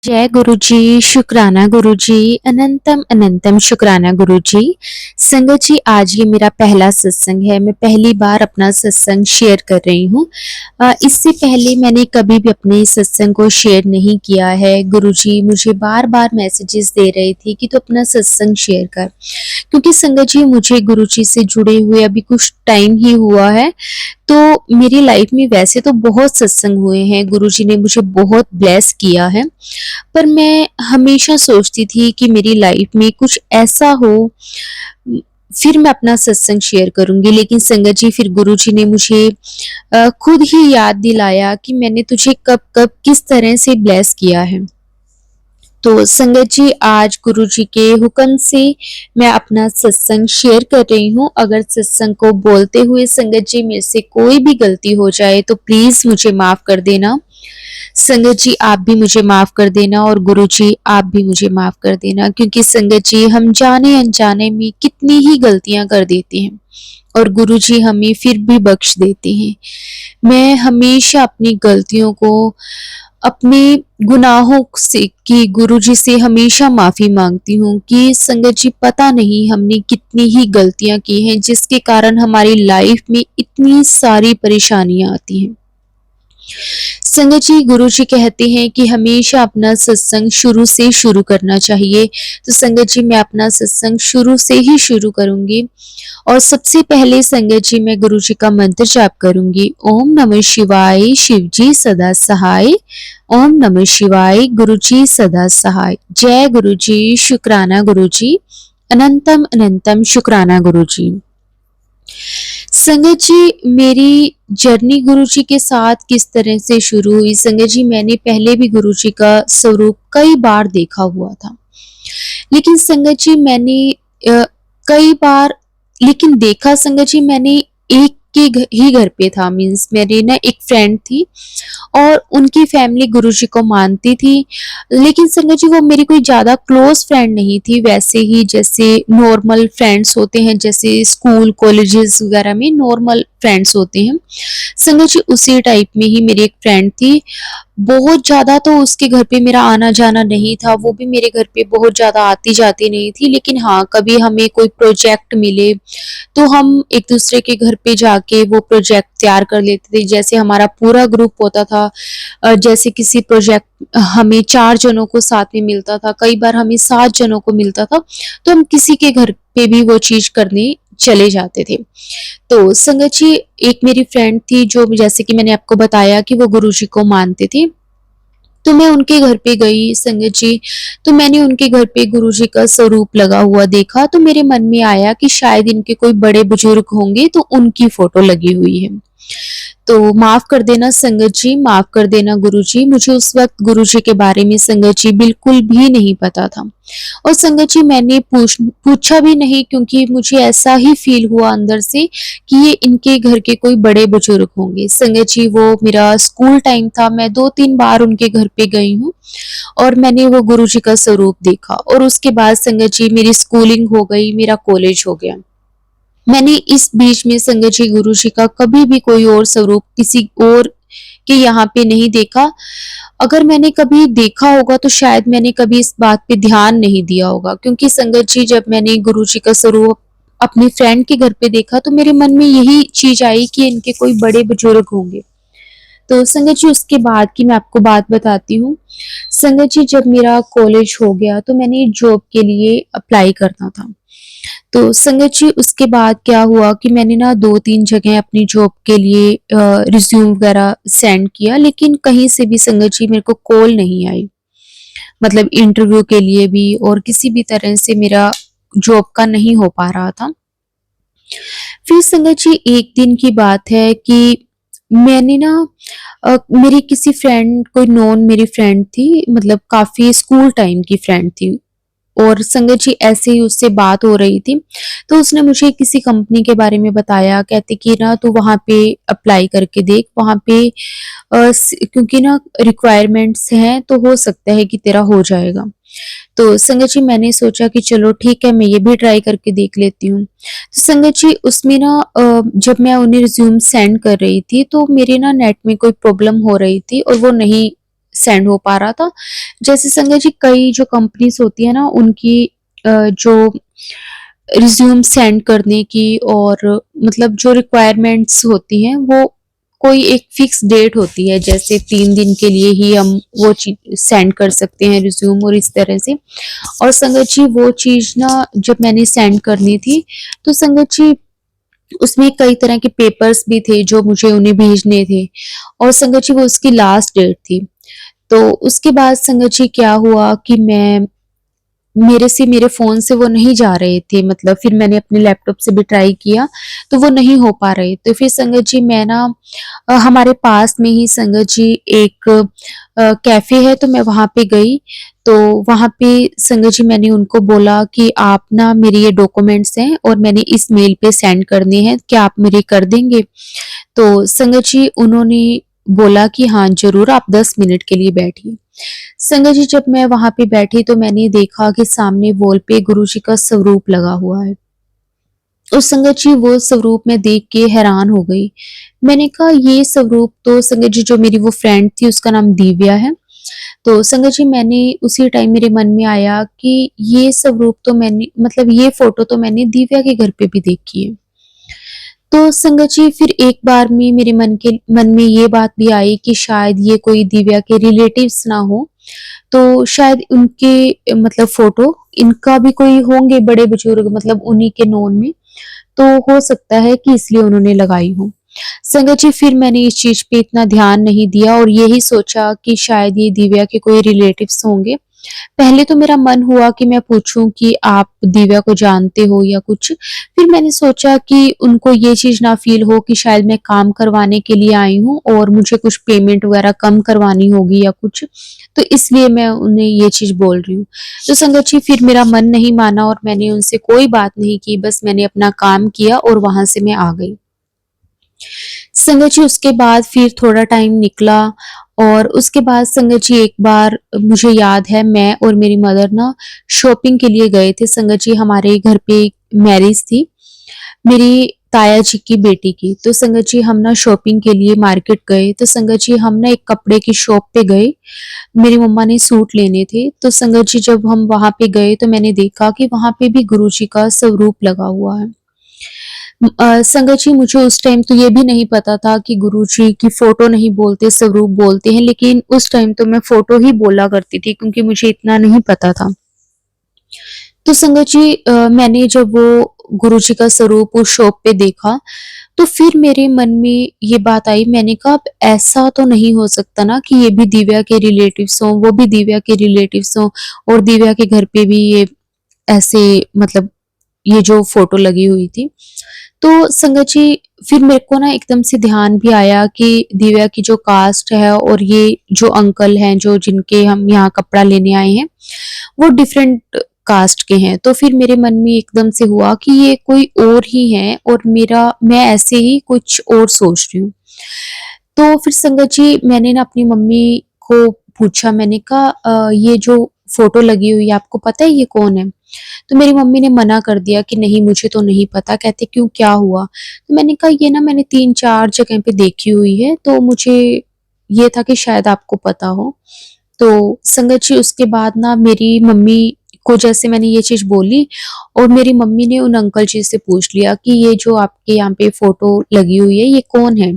जय गुरु जी, शुक्राना गुरु जी, अनंतम अनंतम शुक्राना गुरु जी। संगत जी, आज ये मेरा पहला सत्संग है। मैं पहली बार अपना सत्संग शेयर कर रही हूँ। इससे पहले मैंने कभी भी अपने सत्संग को शेयर नहीं किया है। गुरु जी मुझे बार बार मैसेजेस दे रहे थे कि तू अपना सत्संग शेयर कर, क्योंकि संगत जी मुझे गुरु जी से जुड़े हुए अभी कुछ टाइम ही हुआ है। तो मेरी लाइफ में वैसे तो बहुत सत्संग हुए हैं, गुरु जी ने मुझे बहुत ब्लेस किया है, पर मैं हमेशा सोचती थी कि मेरी लाइफ में कुछ ऐसा हो, फिर मैं अपना सत्संग शेयर करूँगी। लेकिन संगत जी फिर गुरु जी ने मुझे खुद ही याद दिलाया कि मैंने तुझे कब-कब किस तरह से ब्लेस किया है। तो संगत जी आज गुरु जी के हुक्म से मैं अपना सत्संग शेयर कर रही हूँ। अगर सत्संग को बोलते हुए संगत जी मेरे से कोई भी गलती हो जाए तो प्लीज मुझे माफ कर देना। संगत जी आप भी मुझे माफ कर देना और गुरु जी आप भी मुझे माफ कर देना, क्योंकि संगत जी हम जाने अनजाने में कितनी ही गलतियां कर देते हैं और गुरु जी हमें फिर भी बख्श देते हैं। मैं हमेशा अपनी गलतियों को, अपने गुनाहों से कि गुरु जी से हमेशा माफी मांगती हूँ कि संगत जी पता नहीं हमने कितनी ही गलतियां की हैं जिसके कारण हमारी लाइफ में इतनी सारी परेशानियां आती हैं। संगत जी गुरु जी कहते हैं कि हमेशा अपना सत्संग शुरू से शुरू करना चाहिए। तो संगत जी मैं अपना सत्संग शुरू से ही शुरू करूंगी और सबसे पहले संगत जी मैं गुरु जी का मंत्र जाप करूंगी। ओम नमः शिवाय, शिव जी सदा सहाय। ओम नमः शिवाय, गुरु जी सदा सहाय। जय गुरु जी, शुक्राना गुरु जी, अनंतम अनंतम शुक्राना गुरु जी। संगत जी मेरी जर्नी गुरु जी के साथ किस तरह से शुरू हुई। संगत जी मैंने पहले भी गुरु जी का स्वरूप कई बार देखा हुआ था, लेकिन संगत जी मैंने कई बार लेकिन देखा संगत जी मैंने एक के ही घर पे था। मीन्स मेरी ना एक फ्रेंड थी और उनकी फैमिली गुरुजी को मानती थी, लेकिन संगत जी वो मेरी कोई ज़्यादा क्लोज़ फ्रेंड नहीं थी। वैसे ही जैसे नॉर्मल फ्रेंड्स होते हैं, जैसे स्कूल कॉलेजेस वगैरह में नॉर्मल फ्रेंड्स होते हैं, संगत जी उसी टाइप में ही मेरी एक फ्रेंड थी। बहुत ज़्यादा तो उसके घर पे मेरा आना-जाना नहीं था, वो भी मेरे घर पे बहुत ज़्यादा आती-जाती नहीं थी। लेकिन हाँ, कभी हमें कोई प्रोजेक्ट मिले तो हम एक-दूसरे के घर पे जाके वो प्रोजेक्ट तैयार कर लेते थे। जैसे हमारा पूरा ग्रुप होता था, जैसे किसी प्रोजेक्ट हमें 4 जनों को साथ में मिलता था, कई बार हमें 7 जनों को मिलता था, तो हम किसी के घर पे भी वो चीज़ करने चले जाते थे। तो संगत जी एक मेरी फ्रेंड थी जो, जैसे कि मैंने आपको बताया कि वो गुरुजी को मानते थे, तो मैं उनके घर पे गई संगत जी। तो मैंने उनके घर पे गुरुजी का स्वरूप लगा हुआ देखा, तो मेरे मन में आया कि शायद इनके कोई बड़े बुजुर्ग होंगे तो उनकी फोटो लगी हुई है। तो माफ कर देना संगत जी, माफ कर देना गुरुजी, मुझे उस वक्त गुरुजी के बारे में संगत जी बिल्कुल भी नहीं पता था और संगत जी मैंने पूछा भी नहीं, क्योंकि मुझे ऐसा ही फील हुआ अंदर से कि ये इनके घर के कोई बड़े बुजुर्ग होंगे। संगत जी वो मेरा स्कूल टाइम था, मैं 2-3 बार उनके घर पे गई हूँ और मैंने वो गुरुजी का स्वरूप देखा और उसके बाद संगत जी मेरी स्कूलिंग हो गई, मेरा कॉलेज हो गया। मैंने इस बीच में संगत जी गुरुजी का कभी भी कोई और स्वरूप किसी और के यहाँ पे नहीं देखा। अगर मैंने कभी देखा होगा तो शायद मैंने कभी इस बात पे ध्यान नहीं दिया होगा, क्योंकि संगत जी जब मैंने गुरुजी का स्वरूप अपनी फ्रेंड के घर पे देखा तो मेरे मन में यही चीज आई कि इनके कोई बड़े बुजुर्ग होंगे। तो संगत जी उसके बाद की मैं आपको बात बताती हूँ। संगत जी जब मेरा कॉलेज हो गया तो मैंने जॉब के लिए अप्लाई करना था। तो संगत जी उसके बाद क्या हुआ कि मैंने ना 2-3 जगह अपनी जॉब के लिए रिज्यूम वगैरह सेंड किया, लेकिन कहीं से भी संगत जी मेरे को कॉल नहीं आई। मतलब इंटरव्यू के लिए भी और किसी भी तरह से मेरा जॉब का नहीं हो पा रहा था। फिर संगत जी एक दिन की बात है कि मैंने ना मेरी किसी फ्रेंड, कोई नॉन मेरी फ्रेंड थी, मतलब काफ़ी स्कूल टाइम की फ्रेंड थी और संगत जी ऐसे ही उससे बात हो रही थी, तो उसने मुझे किसी कंपनी के बारे में बताया, कहते कि ना तू वहाँ पे अप्लाई करके देख, वहाँ पे क्योंकि ना रिक्वायरमेंट्स हैं तो हो सकता है कि तेरा हो जाएगा। तो संगत जी मैंने सोचा कि चलो ठीक है, मैं ये भी ट्राई करके देख लेती हूँ। तो संगत जी उसमें ना जब मैं उन्हें रिज्यूम सेंड कर रही थी तो मेरे ना नेट में कोई प्रॉब्लम हो रही थी और वो नहीं सेंड हो पा रहा था। जैसे संगत जी कई जो कंपनीज़ होती है ना उनकी जो रिज्यूम सेंड करने की और मतलब जो रिक्वायरमेंट्स होती हैं वो कोई एक फिक्स डेट होती है, जैसे 3 दिन के लिए ही हम वो चीज सेंड कर सकते हैं रिज्यूम और इस तरह से। और संगत जी वो चीज ना जब मैंने सेंड करनी थी तो संगत जी उसमें कई तरह के पेपर्स भी थे जो मुझे उन्हें भेजने थे और संगत जी वो उसकी लास्ट डेट थी। तो उसके बाद संगत जी क्या हुआ कि मेरे फ़ोन से वो नहीं जा रहे थे, मतलब फिर मैंने अपने लैपटॉप से भी ट्राई किया, तो वो नहीं हो पा रहे। तो फिर संगत जी मैं ना हमारे पास में ही संगत जी एक कैफ़े है तो मैं वहाँ पे गई। तो वहाँ पे संगत जी मैंने उनको बोला कि आप ना मेरे ये डॉक्यूमेंट्स हैं और मैंने इस मेल पे सेंड करने हैं, क्या आप मेरे कर देंगे? तो संगत जी उन्होंने बोला कि हाँ, ज़रूर आप 10 मिनट के लिए बैठिए। संगत जी जब मैं वहाँ पे बैठी तो मैंने देखा कि सामने वॉल पे गुरुजी का स्वरूप लगा हुआ है। और संगत जी वो स्वरूप मैं देख के हैरान हो गई। मैंने कहा ये स्वरूप तो संगत जी जो मेरी वो फ्रेंड थी उसका नाम दिव्या है। तो संगत जी मैंने उसी टाइम मेरे मन में आया कि ये स्वरूप तो मैंने मतलब ये फ़ोटो तो मैंने दिव्या के घर पे भी देखी है। तो संगत जी फिर एक बार में मेरे मन में ये बात भी आई कि शायद ये कोई दिव्या के रिलेटिव्स ना हो, तो शायद उनके मतलब फ़ोटो इनका भी कोई होंगे बड़े-बुजुर्ग मतलब उन्हीं के नोन में, तो हो सकता है कि इसलिए उन्होंने लगाई हो। संगत जी फिर मैंने इस चीज़ पे इतना ध्यान नहीं दिया और यही सोचा कि शायद ये दिव्या के कोई रिलेटिव्स होंगे। पहले तो मेरा मन हुआ कि मैं पूछूं कि आप दिव्या को जानते हो या कुछ। फिर मैंने सोचा कि उनको ये चीज़ ना फ़ील हो कि शायद मैं काम करवाने के लिए आई हूँ और मुझे कुछ पेमेंट वगैरह कम करवानी होगी या कुछ, तो इसलिए मैं उन्हें ये चीज़ बोल रही हूँ। तो संगत जी फिर मेरा मन नहीं माना और मैंने उनसे कोई बात नहीं की, बस मैंने अपना काम किया और वहाँ से मैं आ गई। संगत जी उसके बाद फिर थोड़ा टाइम निकला और उसके बाद संगत जी एक बार मुझे याद है मैं और मेरी मदर ना शॉपिंग के लिए गए थे। संगत जी हमारे घर पे एक मैरिज थी मेरी ताया जी की बेटी की। तो संगत जी हम ना शॉपिंग के लिए मार्केट गए। तो संगत जी हम ना एक कपड़े की शॉप पे गए। मेरी मम्मा ने सूट लेने थे। तो संगत जी जब हम वहाँ पे गए तो मैंने देखा कि वहाँ पे भी गुरुजी का स्वरूप लगा हुआ है। संगत जी मुझे उस टाइम तो ये भी नहीं पता था कि गुरुजी की फ़ोटो नहीं बोलते, स्वरूप बोलते हैं, लेकिन उस टाइम तो मैं फ़ोटो ही बोला करती थी क्योंकि मुझे इतना नहीं पता था। तो संगत जी मैंने जब वो गुरुजी का स्वरूप उस शॉप पे देखा, तो फिर मेरे मन में ये बात आई, मैंने कहा अब ऐसा तो नहीं हो सकता ना कि ये भी दिव्या के रिलेटिव्स हों, वो भी दिव्या के रिलेटिव्स हों और दिव्या के घर पे भी ये ऐसे मतलब ये जो फ़ोटो लगी हुई थी। तो संगत जी फिर मेरे को ना एकदम से ध्यान भी आया कि दिव्या की जो कास्ट है और ये जो अंकल हैं जो जिनके हम यहाँ कपड़ा लेने आए हैं, वो डिफरेंट कास्ट के हैं। तो फिर मेरे मन में एकदम से हुआ कि ये कोई और ही हैं और मेरा मैं ऐसे ही कुछ और सोच रही हूँ। तो फिर संगत जी मैंने ना अपनी मम्मी को पूछा, मैंने कहा ये जो फ़ोटो लगी हुई है आपको पता है ये कौन है? तो मेरी मम्मी ने मना कर दिया कि नहीं मुझे तो नहीं पता। कहते क्यों क्या हुआ? तो मैंने कहा ये ना मैंने 3-4 जगह पे देखी हुई है तो मुझे ये था कि शायद आपको पता हो। तो संगत जी उसके बाद ना मेरी मम्मी को जैसे मैंने ये चीज़ बोली और मेरी मम्मी ने उन अंकल जी से पूछ लिया कि ये जो आपके यहाँ पे फ़ोटो लगी हुई है ये कौन है?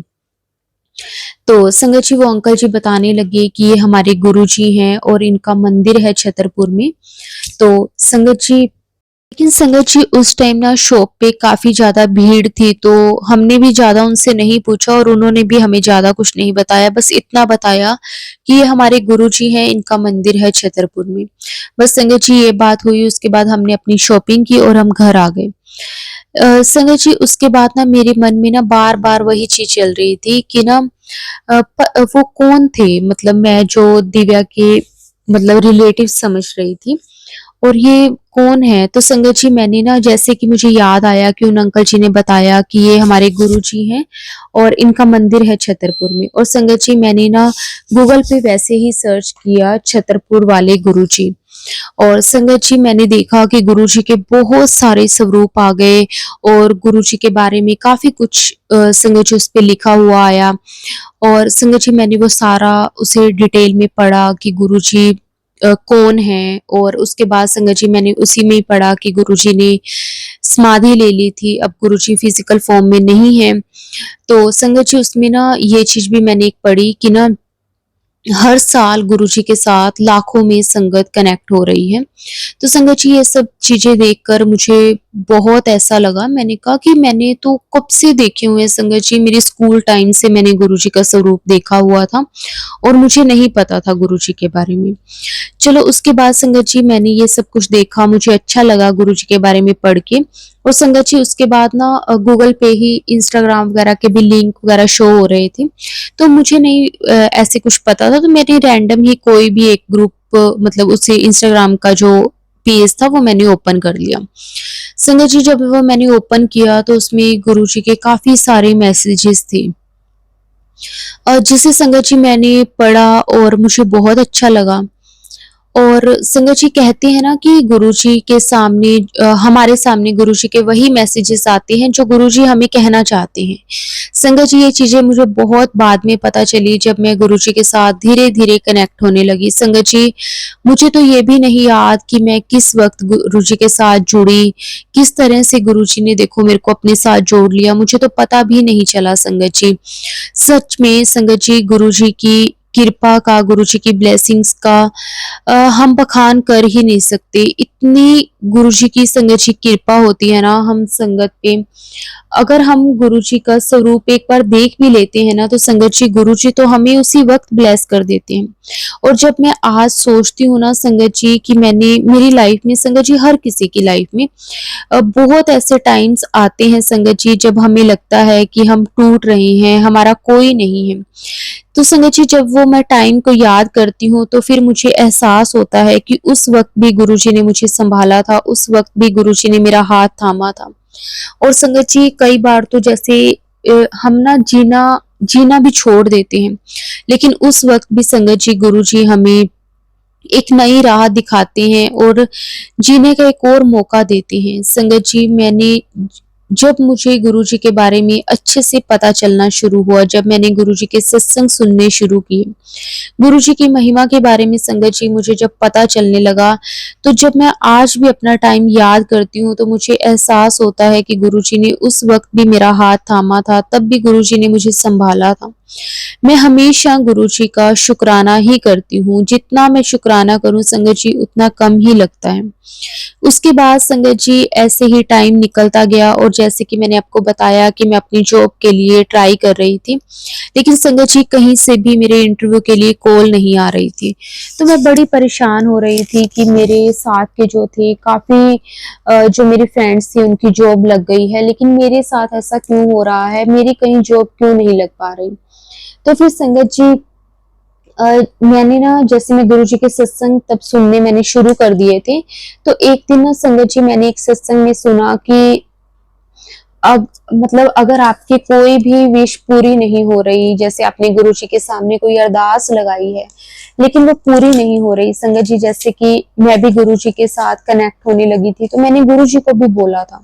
तो संगत जी वो अंकल जी बताने लगे कि ये हमारे गुरुजी हैं और इनका मंदिर है छतरपुर में। तो संगत जी लेकिन संगत जी उस टाइम ना शॉप पे काफ़ी ज़्यादा भीड़ थी तो हमने भी ज़्यादा उनसे नहीं पूछा और उन्होंने भी हमें ज़्यादा कुछ नहीं बताया। बस इतना बताया कि ये हमारे गुरुजी हैं, इनका मंदिर है छतरपुर में। बस संगत जी ये बात हुई, उसके बाद हमने अपनी शॉपिंग की और हम घर आ गए। संगत जी उसके बाद ना मेरे मन में ना बार-बार वही चीज़ चल रही थी कि ना वो कौन थे, मतलब मैं जो दिव्या के मतलब रिलेटिव समझ रही थी और ये कौन है? तो संगत जी मैंने ना जैसे कि मुझे याद आया कि उन अंकल जी ने बताया कि ये हमारे गुरुजी हैं और इनका मंदिर है छतरपुर में। और संगत जी मैंने ना गूगल पे वैसे ही सर्च किया छतरपुर वाले गुरुजी। और संगत जी मैंने देखा कि गुरुजी के बहुत सारे स्वरूप आ गए और गुरुजी के बारे में काफ़ी कुछ संगत जी उस पे लिखा हुआ आया। और संगत जी मैंने वो सारा उसे डिटेल में पढ़ा कि गुरुजी कौन हैं, और उसके बाद संगत जी मैंने उसी में ही पढ़ा कि गुरुजी ने समाधि ले ली थी, अब गुरुजी फिज़िकल फ़ॉर्म में नहीं हैं। तो संगत जी उसमें ना ये चीज़ भी मैंने एक पढ़ी कि ना हर साल गुरुजी के साथ लाखों में संगत कनेक्ट हो रही है। तो संगत जी ये सब चीज़ें देखकर मुझे बहुत ऐसा लगा, मैंने कहा कि मैंने तो कब से देखे हुए हैं संगत जी, मेरे स्कूल टाइम से मैंने गुरुजी का स्वरूप देखा हुआ था और मुझे नहीं पता था गुरुजी के बारे में। चलो उसके बाद संगत जी मैंने ये सब कुछ देखा, मुझे अच्छा लगा गुरुजी के बारे में पढ़ के। और संगत जी उसके बाद ना गूगल पे ही इंस्टाग्राम वगैरह के भी लिंक वगैरह शो हो रहे थे। तो मुझे नहीं ऐसे कुछ पता था, तो मैंने रैंडम ही कोई भी एक ग्रुप मतलब उसे इंस्टाग्राम का जो पेज था वो मैंने ओपन कर लिया। संगत जी जब वो मैंने ओपन किया तो उसमें गुरुजी के काफ़ी सारे मैसेजेस थे। जिसे संगत जी मैंने पढ़ा और मुझे बहुत अच्छा लगा। और संगत जी कहते हैं ना कि गुरुजी के सामने हमारे सामने गुरुजी के वही मैसेजेस आते हैं जो गुरुजी हमें कहना चाहते हैं। संगत जी ये चीज़ें मुझे बहुत बाद में पता चली जब मैं गुरुजी के साथ धीरे-धीरे कनेक्ट होने लगी। संगत जी मुझे तो ये भी नहीं याद कि मैं किस वक़्त गुरुजी के साथ जुड़ी, किस तरह से गुरुजी ने देखो मेरे को अपने साथ जोड़ लिया, मुझे तो पता भी नहीं चला संगत जी। सच में संगत जी गुरुजी की कृपा का, गुरुजी की ब्लेसिंग्स का हम बखान कर ही नहीं सकते। इतनी गुरुजी की संगत जी कृपा होती है ना हम संगत पे। अगर हम गुरुजी का स्वरूप एक बार देख भी लेते हैं ना तो संगत जी गुरुजी तो हमें उसी वक़्त ब्लेस कर देते हैं। और जब मैं आज सोचती हूँ ना संगत जी कि मैंने मेरी लाइफ में संगत जी हर किसी की लाइफ में बहुत ऐसे टाइम्स आते हैं संगत जी जब हमें लगता है कि हम टूट रहे हैं, हमारा कोई नहीं है। तो संगत जी जब वो मैं टाइम को याद करती हूँ तो फिर मुझे एहसास होता है कि उस वक़्त भी गुरुजी ने मुझे सँभाला था, उस वक़्त भी गुरुजी ने मेरा हाथ थामा था। और संगत जी कई बार तो जैसे हम ना जीना जीना भी छोड़ देते हैं, लेकिन उस वक़्त भी संगत जी गुरुजी हमें एक नई राह दिखाते हैं और जीने का एक और मौका देते हैं। संगत जी मैंने जब मुझे गुरुजी के बारे में अच्छे से पता चलना शुरू हुआ, जब मैंने गुरुजी के सत्संग सुनने शुरू किए, गुरुजी की महिमा के बारे में संगत जी मुझे जब पता चलने लगा, तो जब मैं आज भी अपना टाइम याद करती हूँ, तो मुझे एहसास होता है कि गुरुजी ने उस वक़्त भी मेरा हाथ थामा था, तब भी गुरुजी ने मुझे सँभाला था। मैं हमेशा गुरुजी का शुक्राना ही करती हूँ, जितना मैं शुक्राना करूँ संगत जी उतना कम ही लगता है। उसके बाद संगत जी ऐसे ही टाइम निकलता गया और जैसे कि मैंने आपको बताया कि मैं अपनी जॉब के लिए ट्राई कर रही थी, लेकिन संगत जी कहीं से भी मेरे इंटरव्यू के लिए कॉल नहीं आ रही थी। तो मैं बड़ी परेशान हो रही थी कि मेरे साथ के जो थे काफ़ी जो मेरी फ्रेंड्स थी उनकी जॉब लग गई है, लेकिन मेरे साथ ऐसा क्यों हो रहा है? मेरी कहीं जॉब क्यों नहीं लग पा रही? तो फिर संगत जी मैंने ना जैसे मैं गुरुजी के सत्संग तब सुनने मैंने शुरू कर दिए थे, तो एक दिन ना संगत जी मैंने एक सत्संग में सुना कि अब मतलब अगर आपकी कोई भी विश पूरी नहीं हो रही, जैसे आपने गुरुजी के सामने कोई अरदास लगाई है, लेकिन वो पूरी नहीं हो रही संगत जी, जैसे कि मैं भी गुरुजी के साथ कनेक्ट होने लगी थी, तो मैंने गुरुजी को भी बोला था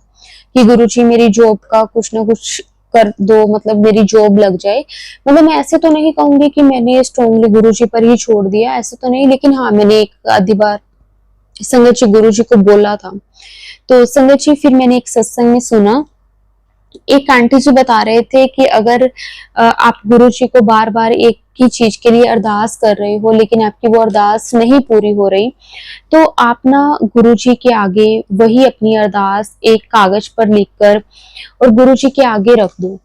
कि गुरुजी मेरी जॉब का कुछ ना कुछ कर दो, मतलब मेरी जॉब लग जाए। मतलब मैं ऐसे तो नहीं कहूँगी कि मैंने स्ट्रांगली गुरुजी पर ही छोड़ दिया, ऐसे तो नहीं, लेकिन हाँ, मैंने एक आधी बार संगत जी गुरुजी को बोला था। तो संगत जी फिर मैंने एक सत्संग में सुना, एक आंटी जी बता रहे थे कि अगर आप गुरुजी को बार-बार एक ही चीज़ के लिए अरदास कर रहे हो, लेकिन आपकी वो अरदास नहीं पूरी हो रही, तो आप ना गुरुजी के आगे वही अपनी अरदास एक कागज़ पर लिखकर और गुरुजी के आगे रख दो।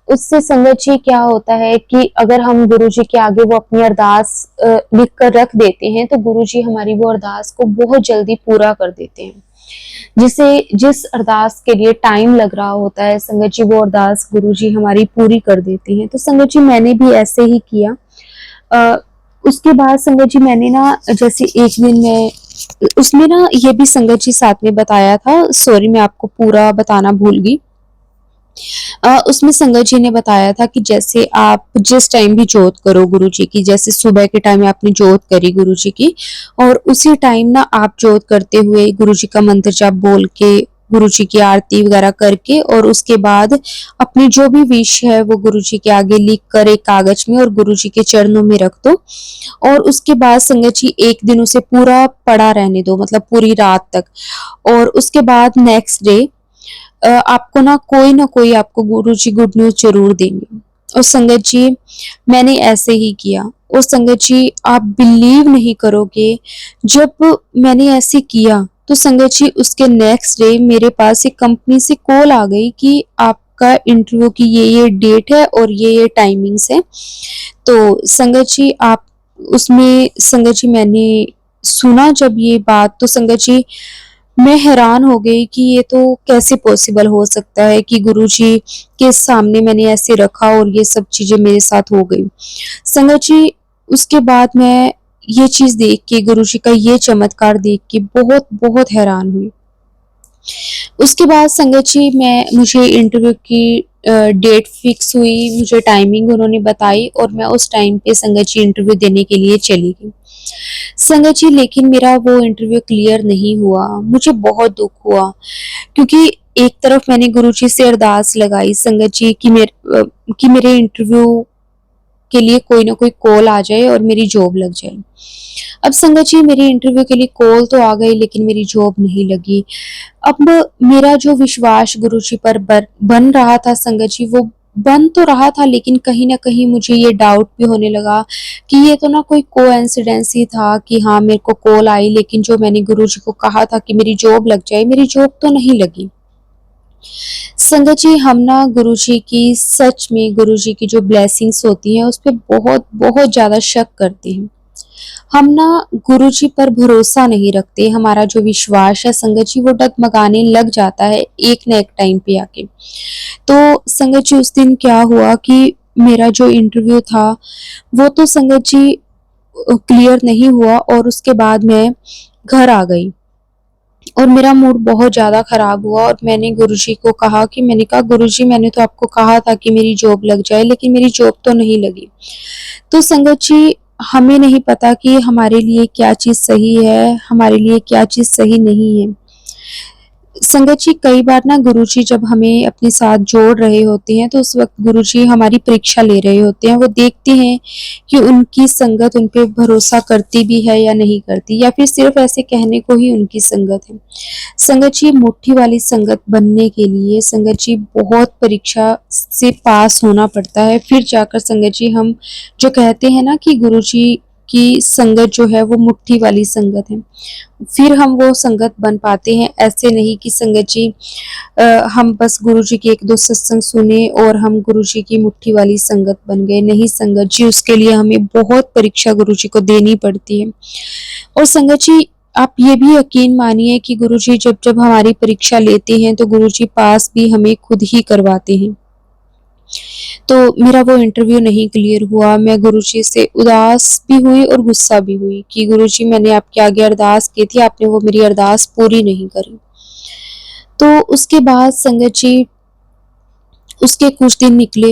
उससे संगत जी क्या होता है कि अगर हम गुरुजी के आगे वो अपनी अरदास लिख कर रख देते हैं, तो गुरुजी हमारी वो अरदास को बहुत जल्दी पूरा कर देते हैं। जिस अरदास के लिए टाइम लग रहा होता है संगत जी, वो अरदास गुरुजी हमारी पूरी कर देते हैं। तो संगत जी मैंने भी ऐसे ही किया। अ, उसके बाद संगत जी मैंने ना जैसे एक दिन मैं उसमें ना ये भी संगत जी साथ में बताया था, सॉरी मैं आपको पूरा बताना भूल गई। उसमें संगत जी ने बताया था कि जैसे आप जिस टाइम भी जोत करो गुरु जी की, जैसे सुबह के टाइम आपने जोत करी गुरु जी की, और उसी टाइम ना आप जोत करते हुए गुरु जी का मंत्र जाप बोल के, गुरु जी की आरती वगैरह करके, और उसके बाद अपनी जो भी विश है वो गुरु जी के आगे लिख कर एक कागज में और गुरु जी के चरणों में रख दो। और उसके बाद संगत जी एक दिन उसे पूरा पड़ा रहने दो, मतलब पूरी रात तक। और उसके बाद नेक्स्ट डे आपको ना कोई आपको गुरुजी गुड न्यूज़ ज़रूर देंगे। और संगत जी, मैंने ऐसे ही किया। और संगत जी, आप बिलीव नहीं करोगे, जब मैंने ऐसे किया तो संगत जी उसके नेक्स्ट डे मेरे पास एक कंपनी से कॉल आ गई कि आपका इंटरव्यू की ये डेट है और ये टाइमिंग्स है। तो संगत जी आप उसमें संगत जी मैंने सुना जब ये बात, तो संगत जी मैं हैरान हो गई कि ये तो कैसे पॉसिबल हो सकता है कि गुरुजी के सामने मैंने ऐसे रखा और ये सब चीज़ें मेरे साथ हो गई। संगत जी, उसके बाद मैं ये चीज़ देख के, गुरुजी का ये चमत्कार देख के बहुत बहुत हैरान हुई। उसके बाद संगत जी मुझे इंटरव्यू की डेट फिक्स हुई, मुझे टाइमिंग उन्होंने बताई और मैं उस टाइम पे संगत जी इंटरव्यू देने के लिए चली गई। संगत जी, लेकिन मेरा वो इंटरव्यू क्लियर नहीं हुआ। मुझे बहुत दुःख हुआ, क्योंकि एक तरफ मैंने गुरुजी से अरदास लगाई संगत जी कि मेरे इंटरव्यू के लिए कोई ना कोई कॉल आ जाए और मेरी जॉब लग जाए। अब संगत जी मेरी इंटरव्यू के लिए कॉल तो आ गई, लेकिन मेरी जॉब नहीं लगी। अब मेरा जो विश्वास गुरुजी पर बन रहा था संगत जी, वो बन तो रहा था, लेकिन कहीं न कहीं मुझे ये डाउट भी होने लगा कि ये तो ना कोई कोइंसिडेंस ही था कि हाँ, मेरे को कॉल आई, लेकिन जो मैंने गुरुजी को कहा था कि मेरी जॉब लग जाए, मेरी जॉब तो नहीं लगी। संगत जी, हम ना गुरुजी की, सच में गुरुजी की जो ब्लेसिंग्स होती हैं उस पे बहुत बहुत ज़्यादा शक करते हैं। हम ना गुरुजी पर भरोसा नहीं रखते, हमारा जो विश्वास है संगत जी वो डगमगाने लग जाता है एक ना एक टाइम पे आके। तो संगत जी उस दिन क्या हुआ कि मेरा जो इंटरव्यू था वो तो संगत जी क्लियर नहीं हुआ, और उसके बाद मैं घर आ गई और मेरा मूड बहुत ज़्यादा ख़राब हुआ। और मैंने गुरुजी को कहा कि मैंने कहा, गुरुजी मैंने तो आपको कहा था कि मेरी जॉब लग जाए, लेकिन मेरी जॉब तो नहीं लगी। तो संगत जी, हमें नहीं पता कि हमारे लिए क्या चीज़ सही है, हमारे लिए क्या चीज़ सही नहीं है। संगत जी, कई बार ना गुरुजी जब हमें अपने साथ जोड़ रहे होते हैं, तो उस वक़्त गुरुजी हमारी परीक्षा ले रहे होते हैं। वो देखते हैं कि उनकी संगत उन पे भरोसा करती भी है या नहीं करती, या फिर सिर्फ़ ऐसे कहने को ही उनकी संगत है। संगत जी, मुट्ठी वाली संगत बनने के लिए संगत जी बहुत परीक्षा से पास होना पड़ता है, फिर जाकर संगत जी हम जो कहते हैं ना कि गुरुजी की संगत जो है वो मुट्ठी वाली संगत है, फिर हम वो संगत बन पाते हैं। ऐसे नहीं कि संगत जी हम बस गुरुजी के 1-2 सत्संग सुने और हम गुरुजी की मुट्ठी वाली संगत बन गए। नहीं संगत जी, उसके लिए हमें बहुत परीक्षा गुरुजी को देनी पड़ती है। और संगत जी, आप ये भी यकीन मानिए कि गुरुजी जब-जब हमारी परीक्षा लेते हैं, तो गुरुजी पास भी हमें खुद ही करवाते हैं। तो मेरा वो इंटरव्यू नहीं क्लियर हुआ। मैं गुरुजी से उदास भी हुई और गुस्सा भी हुई कि गुरुजी, मैंने आपके आगे अरदास की थी, आपने वो मेरी अरदास पूरी नहीं करी। तो उसके बाद संगत जी उसके कुछ दिन निकले।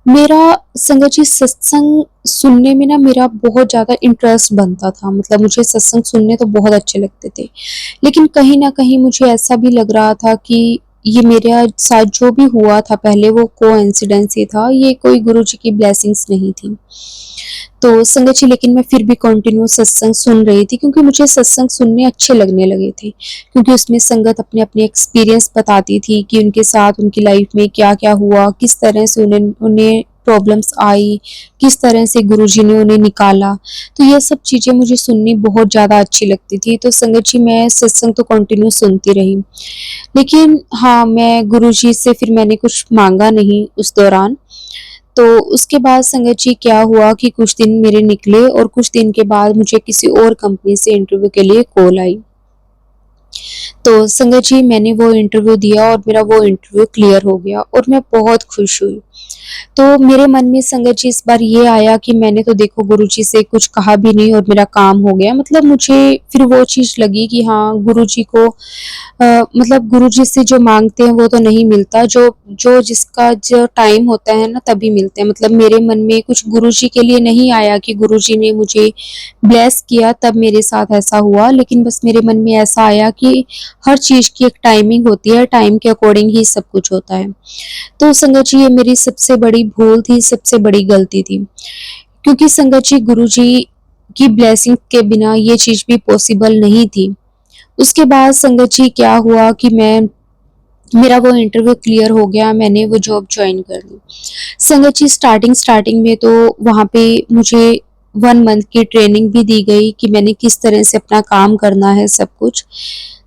मेरा संगत जी सत्संग सुनने में ना मेरा बहुत ज़्यादा इंटरेस्ट बनता था, मतलब मुझे सत्संग सुनने तो बहुत अच्छे लगते थे। लेकिन कहीं न कहीं मुझे ऐसा भी लग रहा था कि ये मेरे साथ जो भी हुआ था पहले वो कोइंसिडेंस ही था, ये कोई गुरुजी की ब्लेसिंग्स नहीं थी। तो संगत जी, लेकिन मैं फिर भी कंटिन्यू सत्संग सुन रही थी, क्योंकि मुझे सत्संग सुनने अच्छे लगने लगे थे। क्योंकि उसमें संगत अपने-अपने एक्सपीरियंस बताती थी कि उनके साथ उनकी लाइफ में क्या-क्या हुआ, किस तरह से उन्हें उन्हें प्रॉब्लम्स आई, किस तरह से गुरुजी ने उन्हें निकाला। तो ये सब चीज़ें मुझे सुननी बहुत ज़्यादा अच्छी लगती थी। तो संगत जी, मैं सत्संग तो कंटिन्यू सुनती रही। लेकिन हाँ, मैं गुरुजी से फिर मैंने कुछ माँगा नहीं उस दौरान। तो उसके बाद संगत जी क्या हुआ कि कुछ दिन मेरे निकले और कुछ दिन के बाद मुझे किसी और कंपनी से इंटरव्यू के लिए कॉल आई। तो संगत जी, मैंने वो इंटरव्यू दिया और मेरा वो इंटरव्यू क्लियर हो गया और मैं बहुत खुश हुई। तो मेरे मन में संगत जी इस बार ये आया कि मैंने तो देखो गुरुजी से कुछ कहा भी नहीं और मेरा काम हो गया। मतलब मुझे फिर वो चीज़ लगी कि हाँ, गुरुजी को मतलब गुरुजी से जो माँगते हैं वो तो नहीं मिलता, जो जो जिसका जो टाइम होता है ना तभी मिलते हैं। मतलब मेरे मन में कुछ गुरुजी के लिए नहीं आया कि गुरुजी ने मुझे ब्लेस किया तब मेरे साथ ऐसा हुआ, लेकिन बस मेरे मन में ऐसा आया कि हर चीज़ की एक टाइमिंग होती है, टाइम के अकॉर्डिंग ही सब कुछ होता है। तो संगत जी ये मेरी सबसे बड़ी भूल थी, सबसे बड़ी गलती थी। क्योंकि संगत जी गुरुजी की ब्लेसिंग के बिना ये चीज़ भी पॉसिबल नहीं थी। उसके बाद संगत जी क्या हुआ कि मेरा वो इंटरव्यू क्लियर हो गया, मैंने वो जॉब जॉइन कर ली। संगत जी स्टार्टिंग में तो वहाँ पे मुझे 1 मंथ की ट्रेनिंग भी दी गई कि मैंने किस तरह से अपना काम करना है सब कुछ।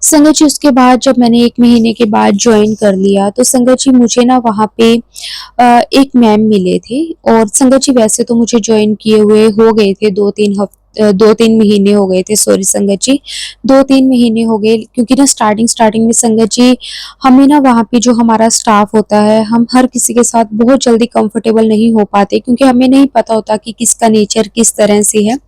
संगत जी उसके बाद जब मैंने 1 महीने के बाद जॉइन कर लिया तो संगत जी मुझे ना वहाँ पे एक मैम मिले थे और संगत जी वैसे तो मुझे जॉइन किए हुए हो गए थे 2-3 महीने हो गए थे, सॉरी संगत जी, 2-3 महीने हो गए, क्योंकि ना स्टार्टिंग में संगत जी हमें ना वहाँ पे जो हमारा स्टाफ होता है, हम हर किसी के साथ बहुत जल्दी कंफर्टेबल नहीं हो पाते क्योंकि हमें नहीं पता होता कि किसका नेचर किस तरह से है।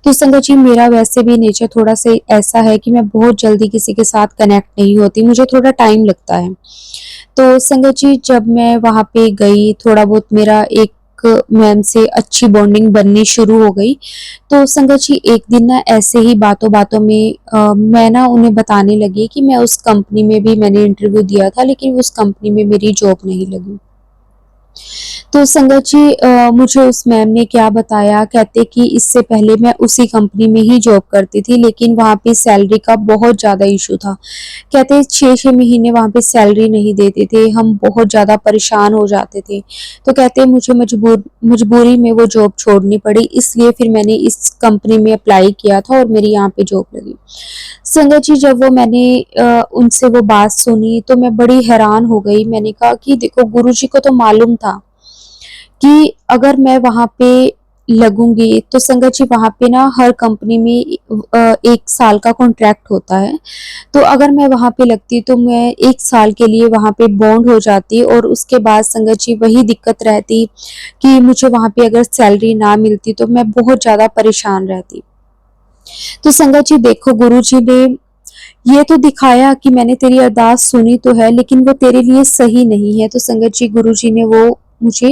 तो संगत जी मेरा वैसे भी नेचर थोड़ा सा ऐसा है कि मैं बहुत जल्दी किसी के साथ कनेक्ट नहीं होती, मुझे थोड़ा टाइम लगता है। तो संगत जी जब मैं वहाँ पे गई, थोड़ा बहुत मेरा एक मैम से अच्छी बॉन्डिंग बननी शुरू हो गई। तो संगत जी एक दिन ना ऐसे ही बातों-बातों में मैं ना उन्हें बताने लगी कि मैं उस कंपनी में भी मैंने इंटरव्यू दिया था, लेकिन उस कंपनी में मेरी जॉब नहीं लगी। तो संगत जी मुझे उस मैम ने क्या बताया, कहते कि इससे पहले मैं उसी कंपनी में ही जॉब करती थी, लेकिन वहाँ पे सैलरी का बहुत ज़्यादा इशू था। कहते 6-6 महीने वहाँ पे सैलरी नहीं देते थे, हम बहुत ज़्यादा परेशान हो जाते थे। तो कहते मुझे मजबूरी में वो जॉब छोड़नी पड़ी, इसलिए फिर मैंने इस कंपनी में अप्लाई किया था और मेरी यहाँ पे जॉब लगी। संगत जी जब वो मैंने उनसे वो बात सुनी तो मैं बड़ी हैरान हो गई। मैंने कहा कि देखो गुरुजी को तो मालूम था कि अगर मैं वहाँ पे लगूँगी तो संगत जी वहाँ पे ना हर कंपनी में 1 साल का कॉन्ट्रैक्ट होता है। तो अगर मैं वहाँ पे लगती तो मैं 1 साल के लिए वहाँ पे बॉन्ड हो जाती और उसके बाद संगत जी वही दिक्कत रहती कि मुझे वहाँ पे अगर सैलरी ना मिलती तो मैं बहुत ज़्यादा परेशान रहती। तो संगत जी देखो गुरुजी ने ये तो दिखाया कि मैंने तेरी अरदास सुनी तो है, लेकिन वो तेरे लिए सही नहीं है। तो संगत जी गुरुजी ने वो मुझे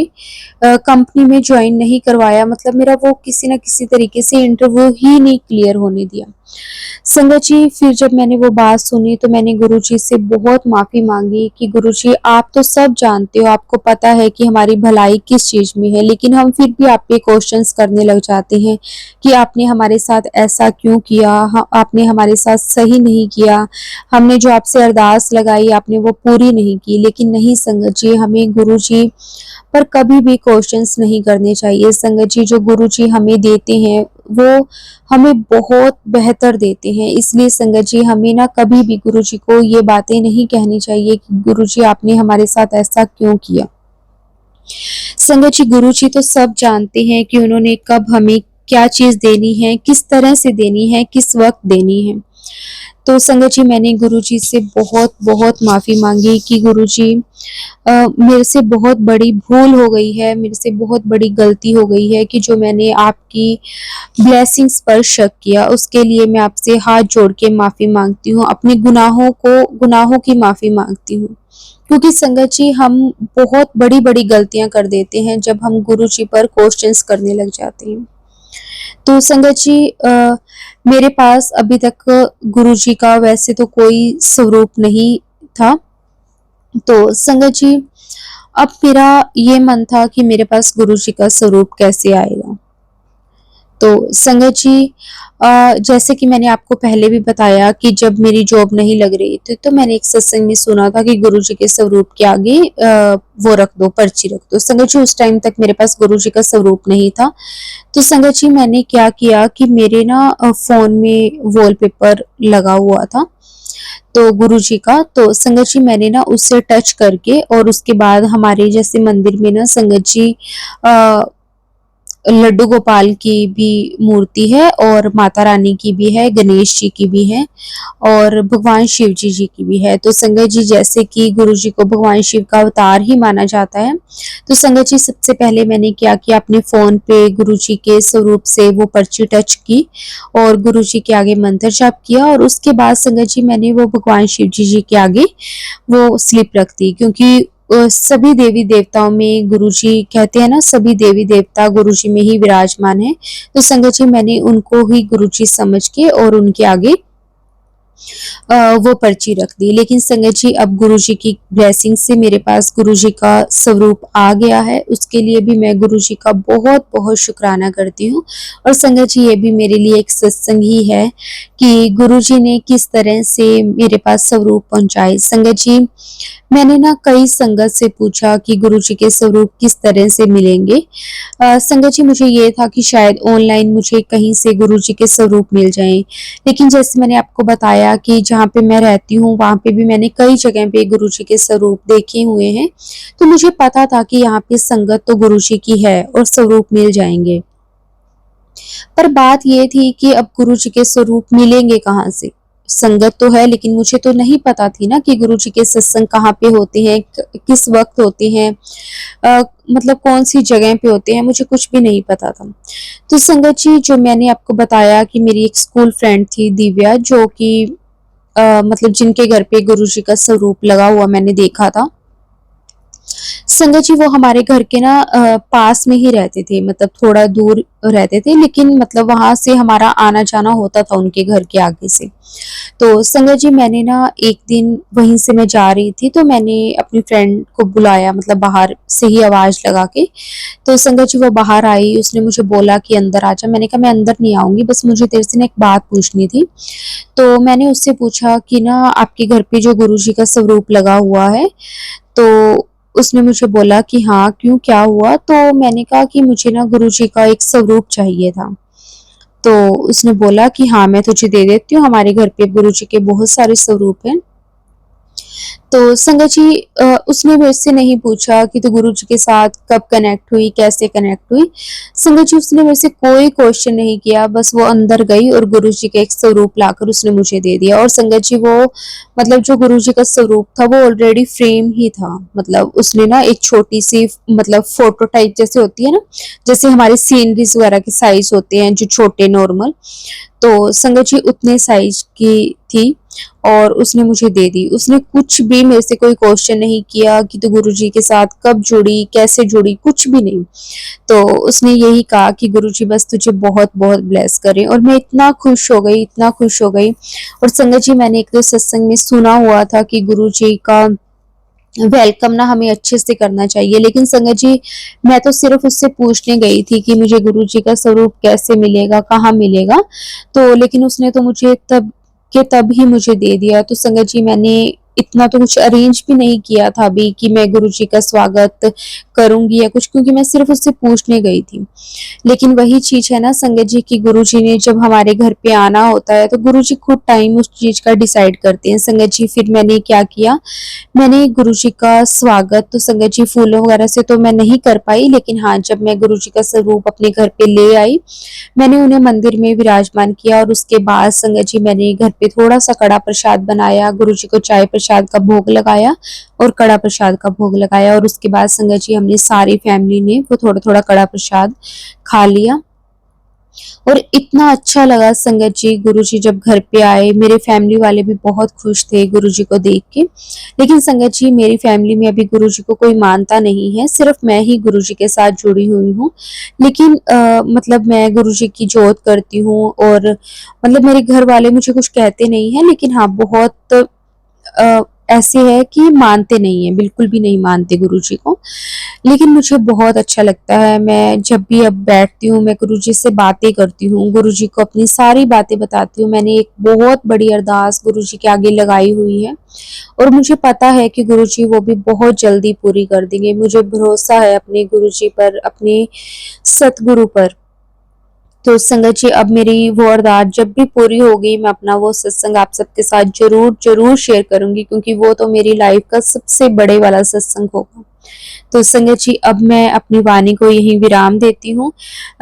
कंपनी में जॉइन नहीं करवाया, मतलब मेरा वो किसी न किसी तरीके से इंटरव्यू ही नहीं क्लियर होने दिया। संगत जी फिर जब मैंने वो बात सुनी तो मैंने गुरुजी से बहुत माफ़ी माँगी कि गुरुजी आप तो सब जानते हो, आपको पता है कि हमारी भलाई किस चीज़ में है, लेकिन हम फिर भी आप पे क्वेश्चंस करने लग जाते हैं कि आपने हमारे साथ ऐसा क्यों किया? आपने हमारे साथ सही नहीं किया, हमने जो आपसे अरदास लगाई आपने वो पूरी नहीं की। लेकिन नहीं संगत जी, हमें गुरुजी पर कभी भी क्वेश्चंस नहीं करने चाहिए। संगत जी जो गुरुजी हमें देते हैं वो हमें बहुत बेहतर देते हैं, इसलिए संगत जी हमें ना कभी भी गुरुजी को ये बातें नहीं कहनी चाहिए कि गुरुजी आपने हमारे साथ ऐसा क्यों किया। संगत जी गुरुजी तो सब जानते हैं कि उन्होंने कब हमें क्या चीज़ देनी है, किस तरह से देनी है, किस वक़्त देनी है। तो संगत जी मैंने गुरुजी से बहुत-बहुत माफ़ी माँगी कि गुरुजी मेरे से बहुत बड़ी भूल हो गई है, मेरे से बहुत बड़ी गलती हो गई है कि जो मैंने आपकी ब्लेसिंग्स पर शक किया, उसके लिए मैं आपसे हाथ जोड़ के माफ़ी माँगती हूँ, अपने गुनाहों की माफ़ी माँगती हूँ। क्योंकि संगत जी हम बहुत बड़ी-बड़ी गलतियाँ कर देते हैं जब हम गुरुजी पर क्वेश्चंस करने लग जाते हैं। तो संगत जी मेरे पास अभी तक गुरुजी का वैसे तो कोई स्वरूप नहीं था। तो संगत जी अब मेरा ये मन था कि मेरे पास गुरुजी का स्वरूप कैसे आएगा। तो संगत जी जैसे कि मैंने आपको पहले भी बताया कि जब मेरी जॉब नहीं लग रही थी तो मैंने एक सत्संग में सुना था कि गुरुजी के स्वरूप के आगे वो रख दो, पर्ची रख दो। संगत जी उस टाइम तक मेरे पास गुरुजी का स्वरूप नहीं था। तो संगत जी मैंने क्या किया कि मेरे ना फ़ोन में वॉलपेपर लगा हुआ था तो गुरुजी का, तो संगत जी मैंने ना उससे टच करके और उसके बाद हमारे जैसे मंदिर में ना संगत जी अ लड्डू गोपाल की भी मूर्ति है और माता रानी की भी है, गणेश जी की भी है और भगवान शिव जी की भी है। तो संगत जी, जैसे कि गुरु जी को भगवान शिव का अवतार ही माना जाता है, तो संगत जी सबसे पहले मैंने क्या किया, अपने फ़ोन पे गुरु जी के स्वरूप से वो पर्ची टच की और गुरु जी के आगे मंत्र जाप किया और उसके बाद संगत जी मैंने वो भगवान शिव जी के आगे वो स्लिप रख दी, क्योंकि सभी देवी देवताओं में गुरुजी कहते हैं ना, सभी देवी देवता गुरुजी में ही विराजमान है। तो संगत जी मैंने उनको ही गुरुजी समझ के और उनके आगे वो पर्ची रख दी। लेकिन संगत जी अब गुरुजी की ब्लेसिंग से मेरे पास गुरुजी का स्वरूप आ गया है, उसके लिए भी मैं गुरुजी का बहुत बहुत शुक्राना करती हूँ। और संगत जी ये भी मेरे लिए एक सत्संग ही है कि गुरुजी ने किस तरह से मेरे पास स्वरूप पहुंचाए। संगत जी मैंने ना कई संगत से पूछा कि गुरुजी के स्वरूप किस तरह से मिलेंगे। संगत जी मुझे ये था कि शायद ऑनलाइन मुझे कहीं से गुरुजी के स्वरूप मिल जाएं, लेकिन जैसे मैंने आपको बताया कि जहाँ पे मैं रहती हूँ वहाँ पे भी मैंने कई जगह पे गुरुजी के स्वरूप देखे हुए हैं, तो मुझे पता था कि यहाँ पे संगत तो गुरुजी की है और स्वरूप मिल जाएंगे। पर बात ये थी कि अब गुरुजी के स्वरूप मिलेंगे कहाँ से? संगत तो है, लेकिन मुझे तो नहीं पता थी ना कि गुरुजी के सत्संग कहाँ पे होते हैं, किस वक्त होते हैं, मतलब कौन सी जगह पे होते हैं, मुझे कुछ भी नहीं पता था। तो संगत जी, जो मैंने आपको बताया कि मेरी एक स्कूल फ्रेंड थी दिव्या, जो कि मतलब जिनके घर पे गुरुजी का स्वरूप लगा हुआ मैंने देखा था। संगत जी वो हमारे घर के ना पास में ही रहते थे, मतलब थोड़ा दूर रहते थे, लेकिन मतलब वहां से हमारा आना जाना होता था उनके घर के आगे से। तो संगत जी मैंने ना एक दिन वहीं से मैं जा रही थी, तो मैंने अपनी फ्रेंड को बुलाया, मतलब बाहर से ही आवाज लगा के। तो संगत जी वो बाहर आई, उसने मुझे बोला कि अंदर आ जा। मैंने कहा मैं अंदर नहीं आऊंगी, बस मुझे तेरे से ना एक बात पूछनी थी। तो मैंने उससे पूछा कि ना आपके घर पे जो गुरुजी का स्वरूप लगा हुआ है, तो उसने मुझे बोला कि हाँ क्यों, क्या हुआ? तो मैंने कहा कि मुझे ना गुरुजी का एक स्वरूप चाहिए था। तो उसने बोला कि हाँ मैं तुझे दे देती हूँ, हमारे घर पे गुरुजी के बहुत सारे स्वरूप हैं। तो संगत जी उसने मेरे से नहीं पूछा कि तू गुरुजी के साथ कब कनेक्ट हुई, कैसे कनेक्ट हुई। संगत जी उसने मेरे से कोई क्वेश्चन नहीं किया, बस वो अंदर गई और गुरुजी का एक स्वरूप लाकर उसने मुझे दे दिया। और संगत जी वो मतलब जो गुरुजी का स्वरूप था वो ऑलरेडी फ्रेम ही था, मतलब उसने ना एक छोटी सी मतलब फोटो टाइप जैसे होती है ना, जैसे हमारे सीनरीज वगैरह के साइज होते हैं जो छोटे नॉर्मल, तो संगत जी उतने साइज की थी और उसने मुझे दे दी। उसने कुछ भी मेरे से कोई क्वेश्चन नहीं किया कि तू गुरुजी के साथ कब जुड़ी, कैसे जुड़ी, कुछ भी नहीं। तो उसने यही कहा कि गुरुजी बस तुझे बहुत बहुत ब्लेस करें। और मैं इतना खुश हो गई, इतना खुश हो गई। और संगत जी मैंने एक तो सत्संग में सुना हुआ था कि गुरुजी का वेलकम ना हमें अच्छे से करना चाहिए, लेकिन संगत जी मैं तो सिर्फ उससे पूछने गई थी कि मुझे गुरुजी का स्वरूप कैसे मिलेगा, कहाँ मिलेगा। तो लेकिन उसने तो मुझे तब के तब ही मुझे दे दिया। तो संगत जी मैंने इतना तो कुछ अरेंज भी नहीं किया था अभी कि मैं गुरुजी का स्वागत करूंगी या कुछ, क्योंकि मैं सिर्फ उससे पूछने गई थी। लेकिन वही चीज है ना संगत जी की गुरुजी ने जब हमारे घर पे आना होता है तो गुरुजी खुद टाइम उस चीज का डिसाइड करते हैं। संगत जी फिर मैंने क्या किया, मैंने गुरुजी का स्वागत तो संगत जी फूलों वगैरह से तो मैं नहीं कर पाई, लेकिन हाँ जब मैं गुरुजी का स्वरूप अपने घर पे ले आई, मैंने उन्हें मंदिर में विराजमान किया। और उसके बाद संगत जी मैंने घर पे थोड़ा सा कड़ा प्रसाद बनाया, गुरुजी को चाय प्रसाद का भोग लगाया और कड़ा प्रसाद का भोग लगाया। और उसके बाद संगत जी हमने सारी फैमिली ने वो थोड़ा थोड़ा कड़ा प्रसाद खा लिया। और इतना अच्छा लगा संगत जी, गुरुजी जब घर पे आए मेरे फैमिली वाले भी बहुत खुश थे गुरुजी को देख के। लेकिन संगत जी मेरी फैमिली में अभी गुरुजी को कोई मानता नहीं है, सिर्फ मैं ही गुरुजी के साथ जुड़ी हुई हूँ। लेकिन मतलब मैं गुरुजी की जोत करती हूँ और मतलब मेरे घर वाले मुझे कुछ कहते नहीं है, लेकिन हाँ बहुत ऐसे है कि मानते नहीं है, बिल्कुल भी नहीं मानते गुरुजी को। लेकिन मुझे बहुत अच्छा लगता है, मैं जब भी अब बैठती हूँ मैं गुरुजी से बातें करती हूँ, गुरुजी को अपनी सारी बातें बताती हूँ। मैंने एक बहुत बड़ी अरदास गुरुजी के आगे लगाई हुई है और मुझे पता है कि गुरुजी वो भी बहुत जल्दी पूरी कर देंगे। मुझे भरोसा है अपने गुरुजी पर, अपने सतगुरु पर। तो संगत जी अब मेरी वो अरदास जब भी पूरी होगी मैं अपना वो सत्संग आप सबके साथ जरूर जरूर शेयर करूंगी, क्योंकि वो तो मेरी लाइफ का सबसे बड़े वाला सत्संग होगा। तो संगत जी अब मैं अपनी वाणी को यहीं विराम देती हूँ।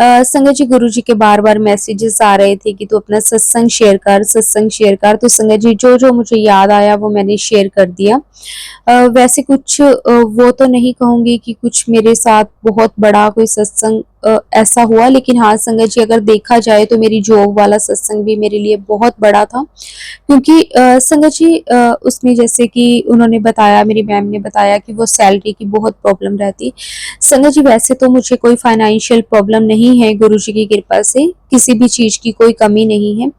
संगत जी गुरु जी के बार-बार मैसेजेस आ रहे थे कि तू अपना सत्संग शेयर कर, सत्संग शेयर कर। तो संगत जी जो-जो मुझे याद आया वो मैंने शेयर कर दिया। वैसे कुछ वो तो नहीं कहूँगी कि कुछ मेरे साथ बहुत बड़ा कोई सत्संग ऐसा हुआ, लेकिन हाँ संगत जी अगर देखा जाए तो मेरी जॉब वाला सत्संग भी मेरे लिए बहुत बड़ा था। क्योंकि संगत जी उसमें जैसे कि उन्होंने बताया, मेरी मैम ने बताया कि वो सैलरी की बहुत प्रॉब्लम रहती। संगत जी वैसे तो मुझे कोई फाइनेंशियल प्रॉब्लम नहीं है, गुरुजी की कृपा से किसी भी चीज़ की कोई कमी नहीं है।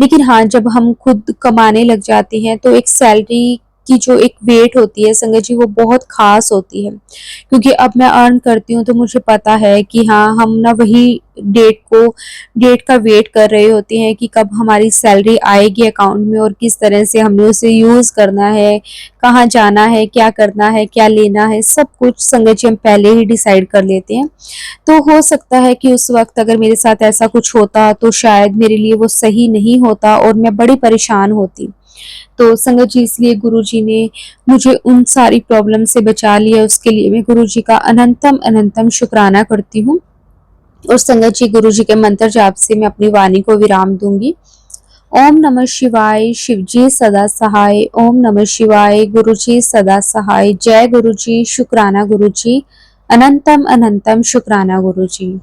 लेकिन हाँ, जब हम खुद कमाने लग जाते हैं तो एक सैलरी की जो एक वेट होती है संगत जी वो बहुत ख़ास होती है। क्योंकि अब मैं अर्न करती हूँ तो मुझे पता है कि हाँ, हम ना वही डेट का वेट कर रहे होते हैं कि कब हमारी सैलरी आएगी अकाउंट में और किस तरह से हमने उसे यूज़ करना है, कहाँ जाना है, क्या करना है, क्या लेना है, सब कुछ संगत जी हम पहले ही डिसाइड कर लेते हैं। तो हो सकता है कि उस वक़्त अगर मेरे साथ ऐसा कुछ होता तो शायद मेरे लिए वो सही नहीं होता और मैं बड़ी परेशान होती। तो संगत जी इसलिए गुरुजी ने मुझे उन सारी प्रॉब्लम से बचा लिया, उसके लिए मैं गुरुजी का अनंतम शुक्राना करती हूँ। और संगत जी गुरुजी के मंत्र जाप से मैं अपनी वाणी को विराम दूंगी। ओम नमः शिवाय, शिवजी सदा सहाय। ओम नमः शिवाय, गुरुजी सदा सहाय। जय गुरुजी, शुक्राना गुरुजी, अनंतम शुक्राना गुरुजी।